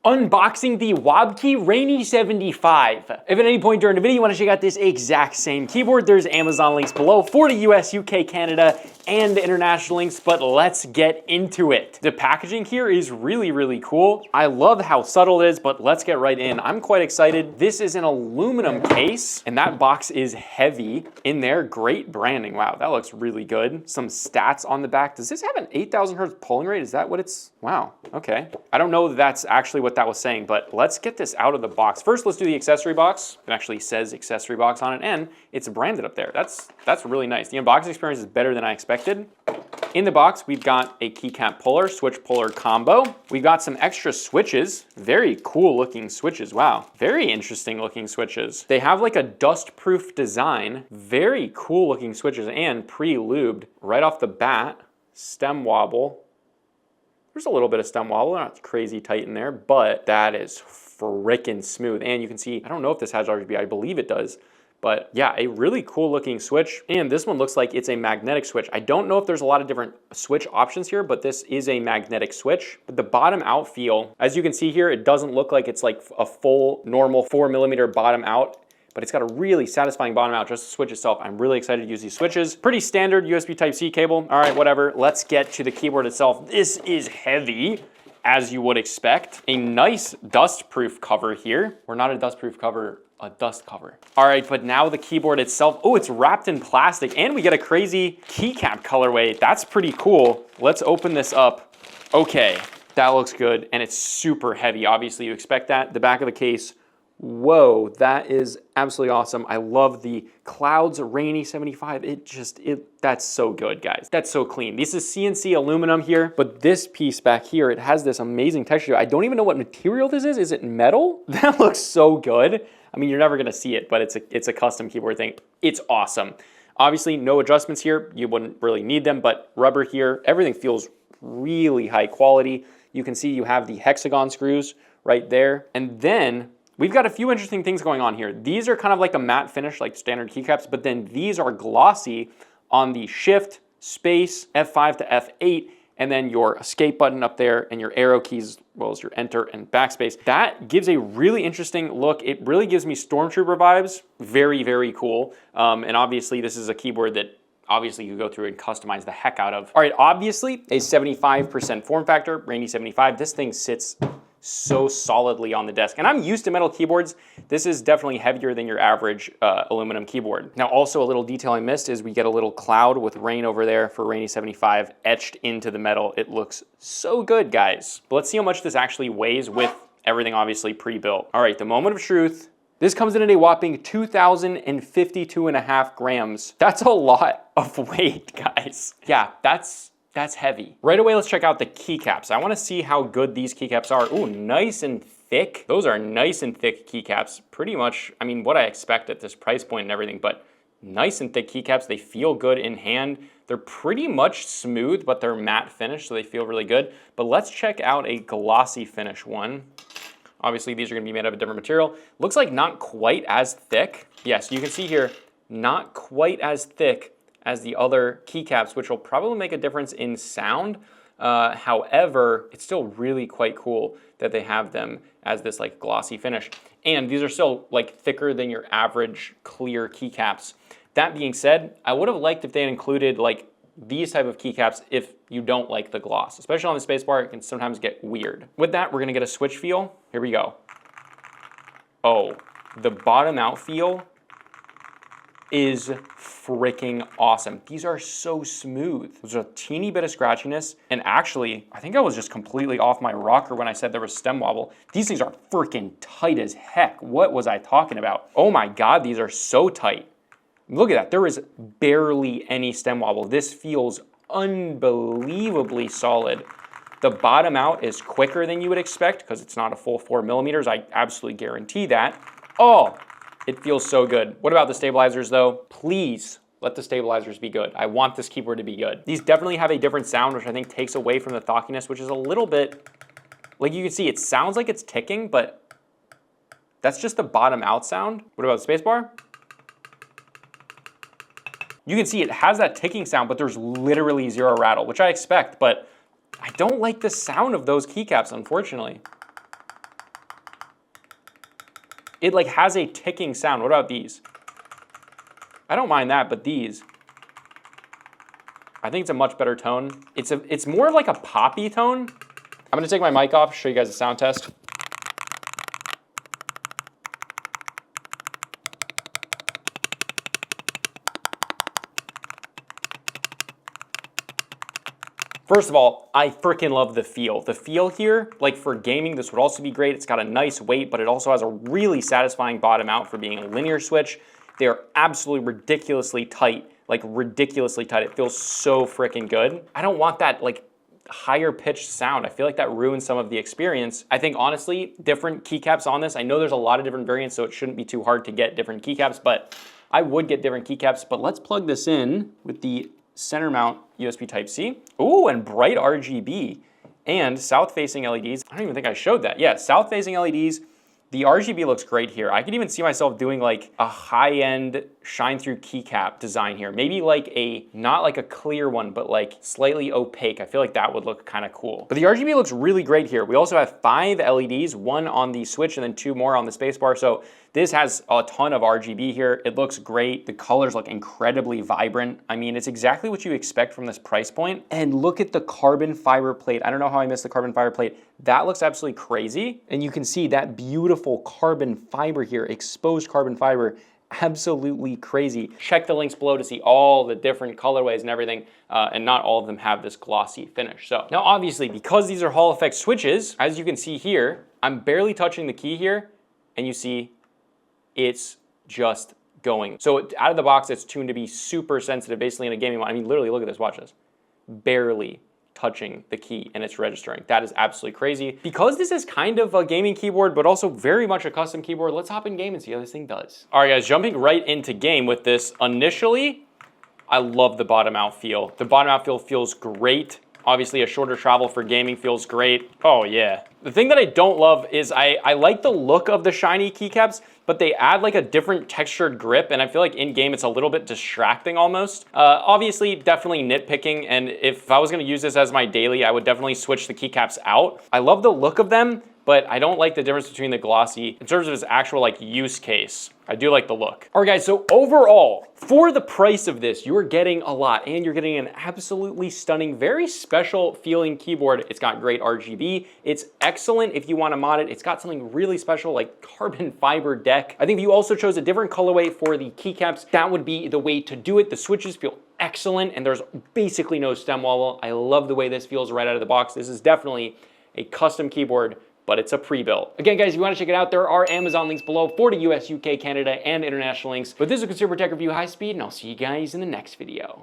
Unboxing the WOBKEY Rainy 75. If at any point during the video you want to check out this exact same keyboard, there's Amazon links below for the US, UK, Canada, and the international links, but let's get into it. The packaging here is really cool. I love how subtle it is, but let's get right in. I'm quite excited. This is an aluminum case, and that box is heavy in there. Great branding. Wow, that looks really good. Some stats on the back. Does this have an 8,000 hertz polling rate? Is that what it's? Wow, okay. I don't know if that's actually what that was saying, but let's get this out of the box. First, let's do the accessory box. It actually says accessory box on it, and it's branded up there. That's really nice. The unboxing experience is better than I expected. In the box, we've got a keycap puller, switch puller combo. We've got some extra switches, very cool looking switches. Wow, very interesting looking switches. They have like a dust-proof design, very cool looking switches and pre-lubed right off the bat. Stem wobble. There's a little bit of stem wobble, not crazy tight in there, but that is freaking smooth. And you can see, I don't know if this has RGB, I believe it does. But yeah, a really cool looking switch. And this one looks like it's a magnetic switch. I don't know if there's a lot of different switch options here, but this is a magnetic switch. But the bottom out feel, as you can see here, it doesn't look like it's like a full normal 4mm bottom out, but it's got a really satisfying bottom out, just the switch itself. I'm really excited to use these switches. Pretty standard USB Type-C cable. All right, whatever. Let's get to the keyboard itself. This is heavy, as you would expect. A nice dust-proof cover here. Or not a dust-proof cover, a dust cover. All right, but now the keyboard itself, oh, it's wrapped in plastic and we get a crazy keycap colorway. That's pretty cool. Let's open this up. Okay, that looks good and it's super heavy. Obviously you expect that. The back of the case, whoa, that is absolutely awesome. I love the Clouds Rainy 75. That's so good, guys. That's so clean. This is CNC aluminum here, but this piece back here, it has this amazing texture. I don't even know what material this is. Is it metal? That looks so good. I mean, you're never gonna see it, but it's a custom keyboard thing. It's awesome. Obviously, no adjustments here. You wouldn't really need them, but rubber here, everything feels really high quality. You can see you have the hexagon screws right there. And then we've got a few interesting things going on here. These are kind of like a matte finish, like standard keycaps, but then these are glossy on the shift, space, F5 to F8, and then your escape button up there and your arrow keys, as well as your enter and backspace. That gives a really interesting look. It really gives me Stormtrooper vibes. Very cool. And obviously this is a keyboard that obviously you go through and customize the heck out of. All right, obviously a 75% form factor, Rainy 75. This thing sits so solidly on the desk. And I'm used to metal keyboards. This is definitely heavier than your average aluminum keyboard. Now also a little detail I missed is we get a little cloud with rain over there for Rainy 75 etched into the metal. It looks so good, guys. But let's see how much this actually weighs with everything obviously pre-built. All right, the moment of truth. This comes in at a whopping 2,052.5 grams. That's a lot of weight, guys. Yeah, that's heavy. Right away, let's check out the keycaps. I wanna see how good these keycaps are. Ooh, nice and thick. Those are nice and thick keycaps. Pretty much, I mean, what I expect at this price point and everything, but nice and thick keycaps. They feel good in hand. They're pretty much smooth, but they're matte finish, so they feel really good. But let's check out a glossy finish one. Obviously, these are gonna be made of a different material. Looks like not quite as thick. Yes, you can see here, not quite as thick as the other keycaps, which will probably make a difference in sound. However, it's still really quite cool that they have them as this like glossy finish. And these are still like thicker than your average clear keycaps. That being said, I would have liked if they had included like these type of keycaps if you don't like the gloss, especially on the spacebar. It can sometimes get weird. With that, we're gonna get a switch feel. Here we go. Oh, the bottom out feel is freaking awesome. These are so smooth. There's a teeny bit of scratchiness, and actually, I think I was just completely off my rocker when I said there was stem wobble. These things are freaking tight as heck. What was I talking about? Oh my God, these are so tight. Look at that, there is barely any stem wobble. This feels unbelievably solid. The bottom out is quicker than you would expect because it's not a full 4mm. I absolutely guarantee that. Oh, it feels so good. What about the stabilizers though? Please let the stabilizers be good. I want this keyboard to be good. These definitely have a different sound, which I think takes away from the thockiness, which is a little bit, like you can see, it sounds like it's ticking, but that's just the bottom out sound. What about the spacebar? You can see it has that ticking sound, but there's literally zero rattle, which I expect, but I don't like the sound of those keycaps, unfortunately. It like has a ticking sound. What about these? I don't mind that, but these, I think it's a much better tone. It's more of like a poppy tone. I'm gonna take my mic off, show you guys a sound test. First of all, I freaking love the feel. The feel here, like for gaming, this would also be great. It's got a nice weight, but it also has a really satisfying bottom out for being a linear switch. They are absolutely ridiculously tight, like ridiculously tight. It feels so freaking good. I don't want that like higher pitched sound. I feel like that ruins some of the experience. I think honestly, different keycaps on this. I know there's a lot of different variants, so it shouldn't be too hard to get different keycaps, but I would get different keycaps. But let's plug this in with the center mount USB Type-C. Ooh, and bright RGB and south-facing LEDs. I don't even think I showed that. Yeah, south-facing LEDs. The RGB looks great here. I could even see myself doing like a high-end shine-through keycap design here. Maybe like not like a clear one, but like slightly opaque. I feel like that would look kind of cool. But the RGB looks really great here. We also have 5 LEDs, 1 on the switch and then 2 more on the spacebar. So this has a ton of RGB here. It looks great. The colors look incredibly vibrant. I mean, it's exactly what you expect from this price point. And look at the carbon fiber plate. I don't know how I missed the carbon fiber plate. That looks absolutely crazy. And you can see that beautiful carbon fiber here, exposed carbon fiber, absolutely crazy. Check the links below to see all the different colorways and everything, and not all of them have this glossy finish. So now obviously, because these are Hall effect switches, as you can see here, I'm barely touching the key here, and you see it's just going. So out of the box, it's tuned to be super sensitive, basically in a gaming mode. I mean, literally, look at this, watch this. Barely touching the key and it's registering. That is absolutely crazy. Because this is kind of a gaming keyboard, but also very much a custom keyboard, let's hop in game and see how this thing does. All right, guys, jumping right into game with this. Initially, I love the bottom out feel. The bottom out feel feels great. Obviously, a shorter travel for gaming feels great. Oh, yeah. The thing that I don't love is I like the look of the shiny keycaps, but they add like a different textured grip, and I feel like in-game it's a little bit distracting almost. Obviously, definitely nitpicking, and if I was gonna use this as my daily, I would definitely switch the keycaps out. I love the look of them, but I don't like the difference between the glossy in terms of its actual like use case. I do like the look. All right, guys, so overall, for the price of this, you're getting a lot, and you're getting an absolutely stunning, very special feeling keyboard. It's got great RGB. It's excellent if you want to mod it. It's got something really special like carbon fiber deck. I think if you also chose a different colorway for the keycaps, that would be the way to do it. The switches feel excellent, and there's basically no stem wobble. I love the way this feels right out of the box. This is definitely a custom keyboard, but it's a pre-built. Again, guys, if you want to check it out, there are Amazon links below for the US, UK, Canada, and international links. But this is a Consumer Tech Review High Speed, and I'll see you guys in the next video.